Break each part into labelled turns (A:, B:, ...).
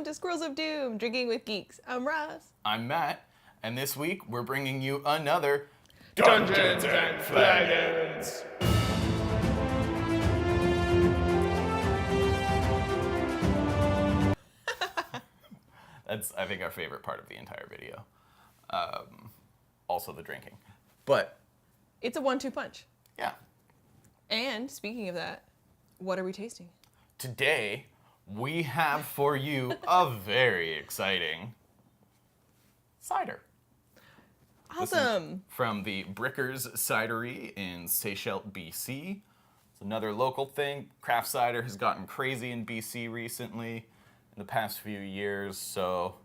A: welcome to Squirrels of Doom, Drinking with Geeks. I'm Ross.
B: I'm Matt, and this week we're bringing you another
C: Dungeons and Flagons.
B: That's, I think, our favorite part of the entire video. Also the drinking. But,
A: It's a 1-2 punch.
B: yeah.
A: And speaking of that, what are we tasting?
B: Today, we have for you a very exciting cider. This is
A: Awesome.
B: from the Brickers Cidery in Seychelles, BC. It's another local thing. Craft cider has gotten crazy in BC recently, in the past few years, so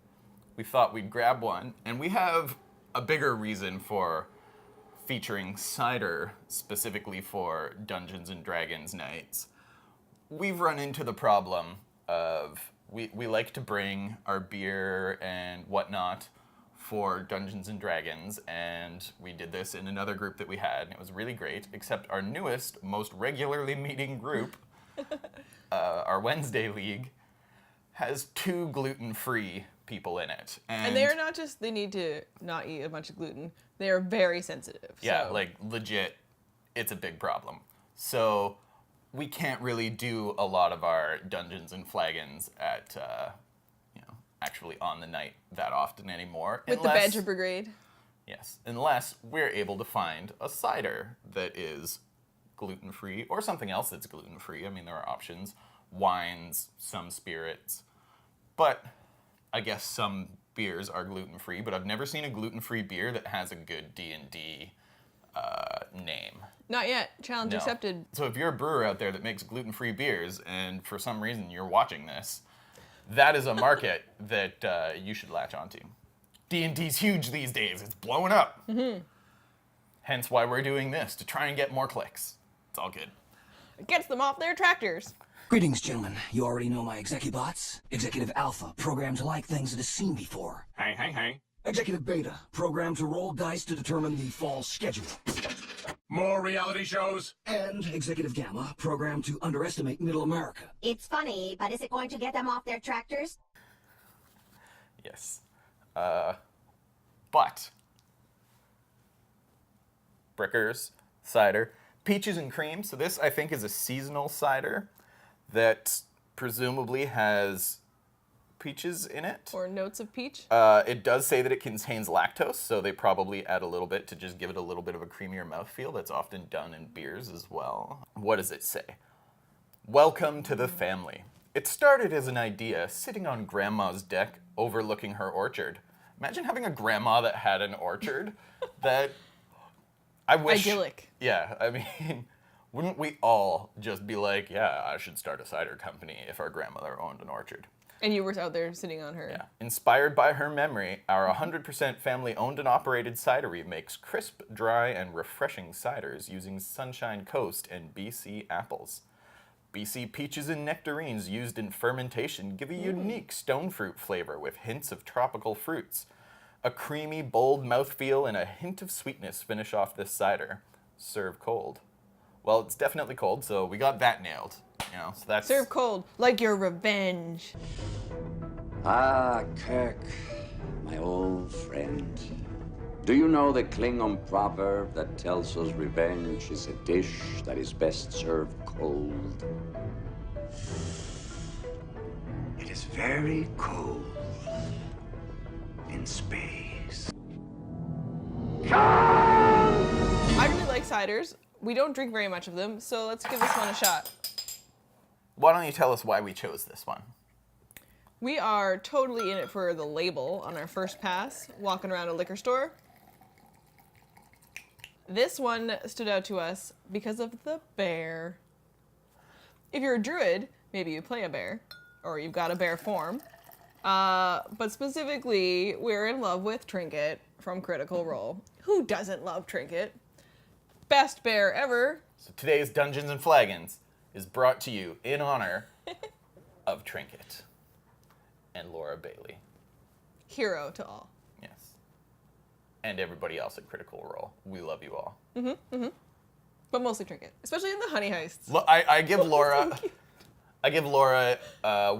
B: we thought we'd grab one. And we have a bigger reason for featuring cider specifically for Dungeons and Dragons nights. We've run into the problem of we like to bring our beer and whatnot for Dungeons and Dragons, and we did this in another group that we had, and it was really great, except our newest, most regularly meeting group, our Wednesday League, has 2 gluten-free people in it.
A: And they're not just, they need to not eat a bunch of gluten. They are very sensitive.
B: Yeah,
A: so.
B: like legit, it's a big problem. So we can't really do a lot of our Dungeons and Flagons at, actually on the night that often anymore.
A: With the Badger Brigade.
B: Yes, unless we're able to find a cider that is gluten-free or something else that's gluten-free. I mean, there are options. Wines, some spirits. But I guess some beers are gluten-free, but I've never seen a gluten-free beer that has a good D&D name.
A: Not yet. Challenge
B: No.
A: accepted.
B: So if you're a brewer out there that makes gluten-free beers, and for some reason you're watching this, that is a market that you should latch onto. D&D's huge these days. It's blowing up. Mm-hmm. Hence why we're doing this, to try and get more clicks. It's all good.
A: It gets them off their tractors.
D: Greetings, gentlemen. You already know my Execubots. Executive Alpha, programmed to like things it has seen before.
C: Hey.
D: Executive Beta, programmed to roll dice to determine the fall schedule.
C: More reality shows?
D: And Executive Gamma, programmed to underestimate Middle America.
E: It's funny, but is it going to get them off their tractors?
B: Yes. But Brickers Cider, peaches and cream. So this, I think, is a seasonal cider that presumably has peaches in it.
A: Or notes of peach.
B: It does say that it contains lactose, so they probably add a little bit to just give it a little bit of a creamier mouthfeel. That's often done in beers as well. What does it say? Welcome to the family. It started as an idea sitting on Grandma's deck overlooking her orchard. Imagine having a grandma that had an orchard. That I wish.
A: Idyllic.
B: Yeah, I mean, wouldn't we all just be like, yeah, I should start a cider company if our grandmother owned an orchard?
A: And you were out there sitting on her.
B: Yeah. Inspired by her memory, our 100% family-owned and operated cidery makes crisp, dry, and refreshing ciders using Sunshine Coast and BC apples. BC peaches and nectarines used in fermentation give a unique stone fruit flavor with hints of tropical fruits. A creamy, bold mouthfeel and a hint of sweetness finish off this cider. Serve cold. Well, it's definitely cold, so we got that nailed. So that's...
A: Serve cold, like your revenge.
F: Ah, Kirk, my old friend. Do you know the Klingon proverb that tells us revenge is a dish that is best served cold? It is very cold in space.
A: I really like ciders. We don't drink very much of them, so let's give this one a shot.
B: Why don't you tell us why we chose this one?
A: We are totally in it for the label on our first pass, walking around a liquor store. This one stood out to us because of the bear. If you're a druid, maybe you play a bear, or you've got a bear form. But specifically, we're in love with Trinket from Critical Role. Who doesn't love Trinket? Best bear ever.
B: So today's Dungeons and Flagons is brought to you in honor of Trinket and Laura Bailey.
A: Hero to all.
B: Yes. And everybody else at Critical Role. We love you all.
A: But mostly Trinket, especially in the honey heists.
B: I give Laura I give Laura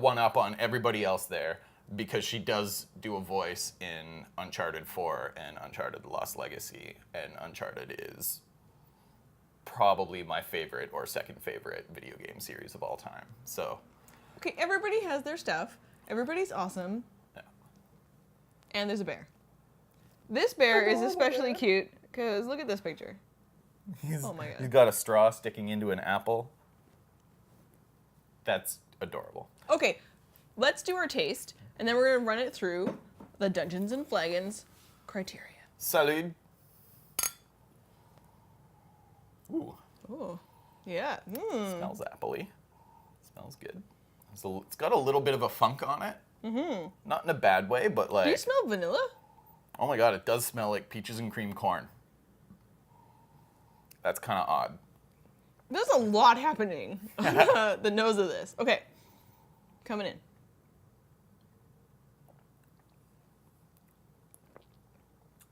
B: one up on everybody else there because she does do a voice in Uncharted 4 and Uncharted The Lost Legacy, and Uncharted is probably my favorite or second favorite video game series of all time. So,
A: Okay, everybody has their stuff. Everybody's awesome.
B: yeah.
A: And there's a bear. This bear is especially cute because look at this picture. Oh my god.
B: He's got a straw sticking into an apple. That's adorable.
A: Okay, let's do our taste, and then we're gonna run it through the Dungeons and Flagons criteria.
B: Salud. Ooh,
A: Oh, yeah.
B: smells appley. Smells good. It's got a little bit of a funk on it. Mm-hmm. Not in a bad way, but like...
A: Do you smell vanilla?
B: Oh my god, it does smell like peaches and cream corn. That's kind of odd.
A: There's a lot happening on the nose of this. Okay, coming in.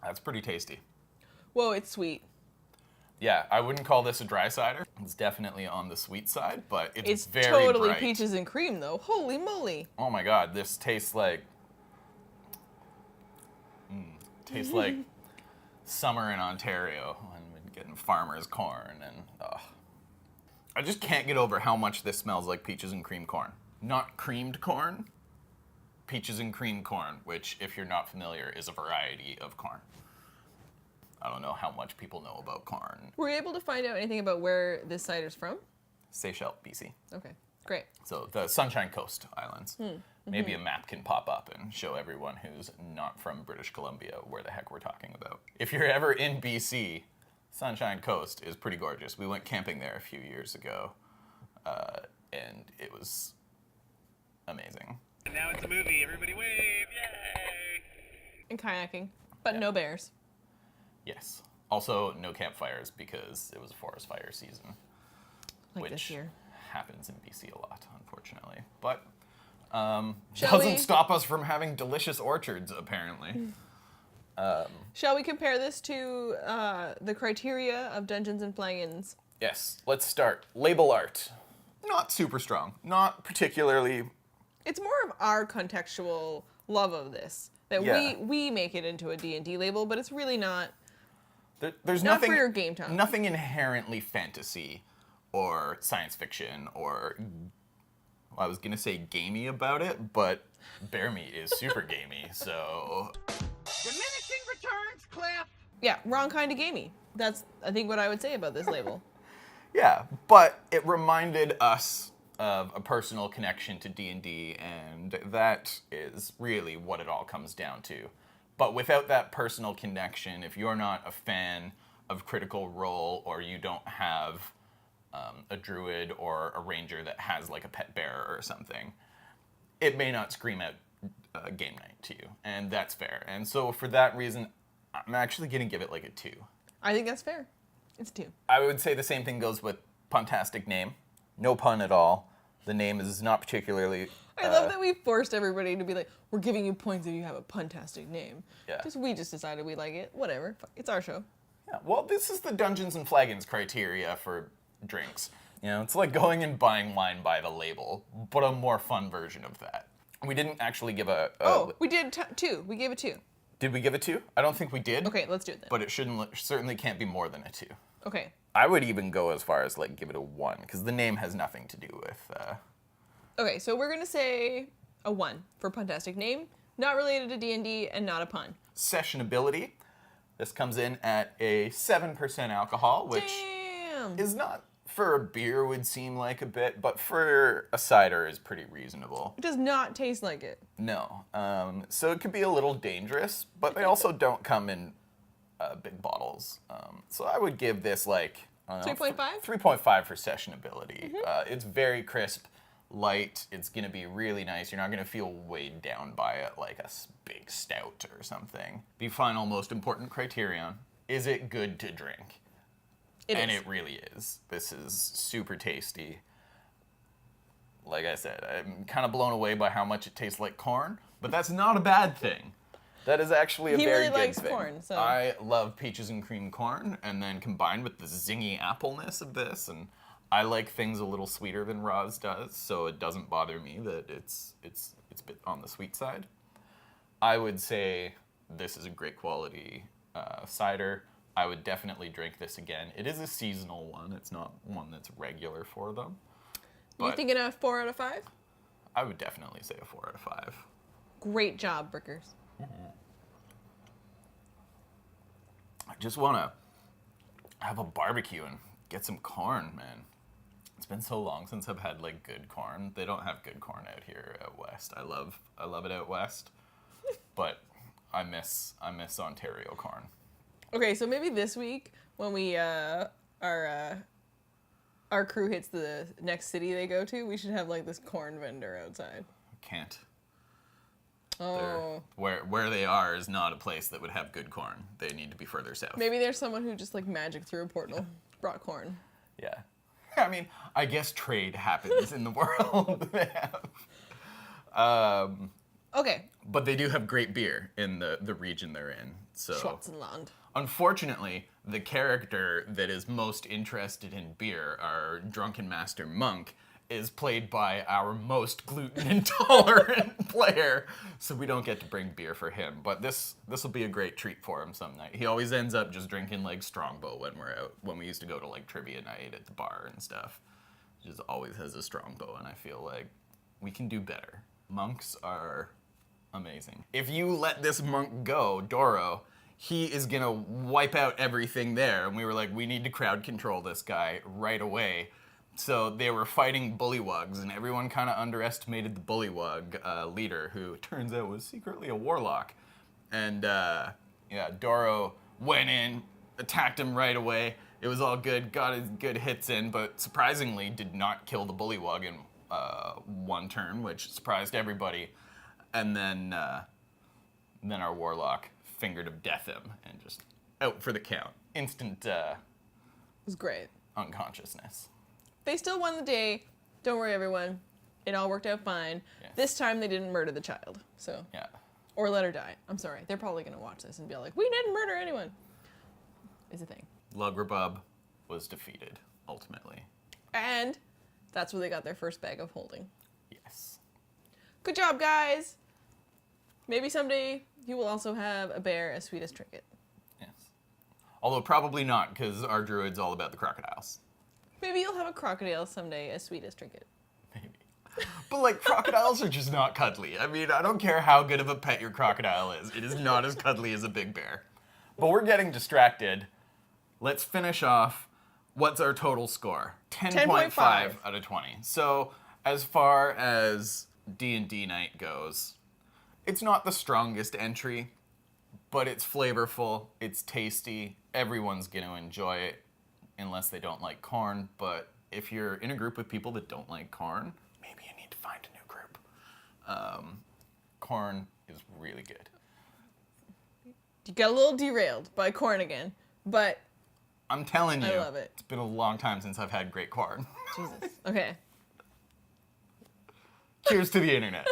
B: That's pretty tasty.
A: Whoa, it's sweet.
B: Yeah, I wouldn't call this a dry cider. It's definitely on the sweet side, but
A: It's
B: very
A: totally
B: bright.
A: peaches and cream, though. Holy moly.
B: Oh my god, this tastes like... tastes like summer in Ontario when we're getting farmer's corn and... I just can't get over how much this smells like peaches and cream corn. Not creamed corn, peaches and cream corn, which, if you're not familiar, is a variety of corn. I don't know how much people know about corn.
A: Were you able to find out anything about where this cider's from?
B: Seychelles, BC.
A: Okay, great.
B: So the Sunshine Coast Islands. Maybe a map can pop up and show everyone who's not from British Columbia where the heck we're talking about. If you're ever in BC, Sunshine Coast is pretty gorgeous. We went camping there a few years ago, and it was amazing.
G: And now it's a movie. Everybody wave! Yay!
A: And kayaking, but no bears.
B: Yes. Also, no campfires because it was a forest fire season,
A: Like this
B: which
A: year.
B: happens in BC a lot, unfortunately. But
A: Shall
B: doesn't
A: we?
B: stop us from having delicious orchards, apparently.
A: Shall we compare this to the criteria of Dungeons and Flagons?
B: Yes, let's start. Label art. Not super strong. Not particularly...
A: It's more of our contextual love of this. That
B: Yeah.
A: we make it into a D&D label, but it's really not.
B: There's
A: Not
B: nothing
A: for your game time.
B: Nothing inherently fantasy or science fiction or... Well, I was gonna say gamey about it, but bear meat is super gamey, so...
C: Diminishing returns, Cliff!
A: Yeah, wrong kind of gamey. That's, I think, what I would say about this label.
B: Yeah, but it reminded us of a personal connection to D&D, and that is really what it all comes down to. But without that personal connection, if you're not a fan of Critical Role, or you don't have a druid or a ranger that has like a pet bear or something, it may not scream out game night to you, and that's fair. And so for that reason, I'm actually gonna give it like a 2.
A: I think that's fair. It's 2.
B: I would say the same thing goes with Puntastic name. No pun at all. The name is not particularly...
A: I love that we forced everybody to be like, we're giving you points if you have a puntastic name.
B: Yeah.
A: Because we just decided we like it. Whatever. Fuck, it's our show.
B: Yeah, well, this is the Dungeons and Flagons criteria for drinks. You know, it's like going and buying wine by the label, but a more fun version of that. We didn't actually give a...
A: We did 2. We gave it 2.
B: Did we give a 2? I don't think we did.
A: Okay, let's do it then.
B: But it certainly can't be more than a 2.
A: Okay.
B: I would even go as far as like give it a 1, because the name has nothing to do with...
A: Okay, so we're going to say a 1 for puntastic name, not related to D&D, and not a pun.
B: Sessionability. This comes in at a 7% alcohol, which
A: Damn!
B: is not... For a beer would seem like a bit, but for a cider is pretty reasonable.
A: It does not taste like it.
B: No. So it could be a little dangerous, but they also don't come in big bottles. So I would give this like...
A: 3.5?
B: 3.5 for sessionability. It's very crisp, light. It's going to be really nice. You're not going to feel weighed down by it like a big stout or something. The final most important criterion, is it good to drink? It really is. This is super tasty. Like I said, I'm kind of blown away by how much it tastes like corn, but that's not a bad thing. That is actually a
A: He
B: very
A: really
B: good
A: likes
B: thing.
A: corn, so-
B: I love peaches and cream corn, and then combined with the zingy appleness of this, and I like things a little sweeter than Roz does, so it doesn't bother me that it's a bit on the sweet side. I would say this is a great quality cider. I would definitely drink this again. It is a seasonal one. It's not one that's regular for them.
A: You thinking a 4 out of 5?
B: I would definitely say a 4 out of 5.
A: Great job, Brickers.
B: I just want to have a barbecue and get some corn, man. It's been so long since I've had like good corn. They don't have good corn out here out west. I love it out west, but I miss Ontario corn.
A: Okay, so maybe this week when we our crew hits the next city they go to, we should have like this corn vendor outside.
B: Can't.
A: Oh.
B: Where they are is not a place that would have good corn. They need to be further south.
A: Maybe there's someone who just like magic through a portal brought corn.
B: Yeah. I mean, I guess trade happens in the world. They have.
A: Okay.
B: But they do have great beer in the region they're in. So
A: Schwarzenland.
B: Unfortunately, the character that is most interested in beer, our drunken master monk, is played by our most gluten intolerant player, so we don't get to bring beer for him. But this will be a great treat for him some night. He always ends up just drinking like Strongbow when we're out. When we used to go to like trivia night at the bar and stuff, he just always has a Strongbow, and I feel like we can do better. Monks are amazing. If you let this monk go, Doro, he is gonna wipe out everything there. And we were like, we need to crowd control this guy right away. So they were fighting bullywugs, and everyone kind of underestimated the bullywug leader, who turns out was secretly a warlock. And Doro went in, attacked him right away. It was all good, got his good hits in, but surprisingly did not kill the bullywug in one turn, which surprised everybody. And then our warlock fingered of death him and just out for the count. Instant
A: It was great.
B: unconsciousness.
A: They still won the day. Don't worry, everyone. It all worked out fine.
B: Yes.
A: This time they didn't murder the child. So.
B: Yeah.
A: Or let her die. I'm sorry. They're probably going to watch this and be like, we didn't murder anyone. Is a thing.
B: Lugrabub was defeated, ultimately.
A: And that's where they got their first bag of holding.
B: Yes.
A: Good job, guys. Maybe someday you will also have a bear as sweet as Trinket.
B: Yes. Although probably not, because our druid's all about the crocodiles.
A: Maybe you'll have a crocodile someday as sweet as Trinket.
B: Maybe. But like, crocodiles are just not cuddly. I mean, I don't care how good of a pet your crocodile is. It is not as cuddly as a big bear. But we're getting distracted. Let's finish off. What's our total score? 10.5 out of 20. So as far as D&D night goes, it's not the strongest entry, but it's flavorful, it's tasty, everyone's going to enjoy it, unless they don't like corn. But if you're in a group with people that don't like corn, maybe you need to find a new group. Corn is really good.
A: You got a little derailed by corn again, but
B: I'm telling you,
A: I love it.
B: It's been a long time since I've had great corn.
A: Jesus. Okay.
B: Cheers to the internet.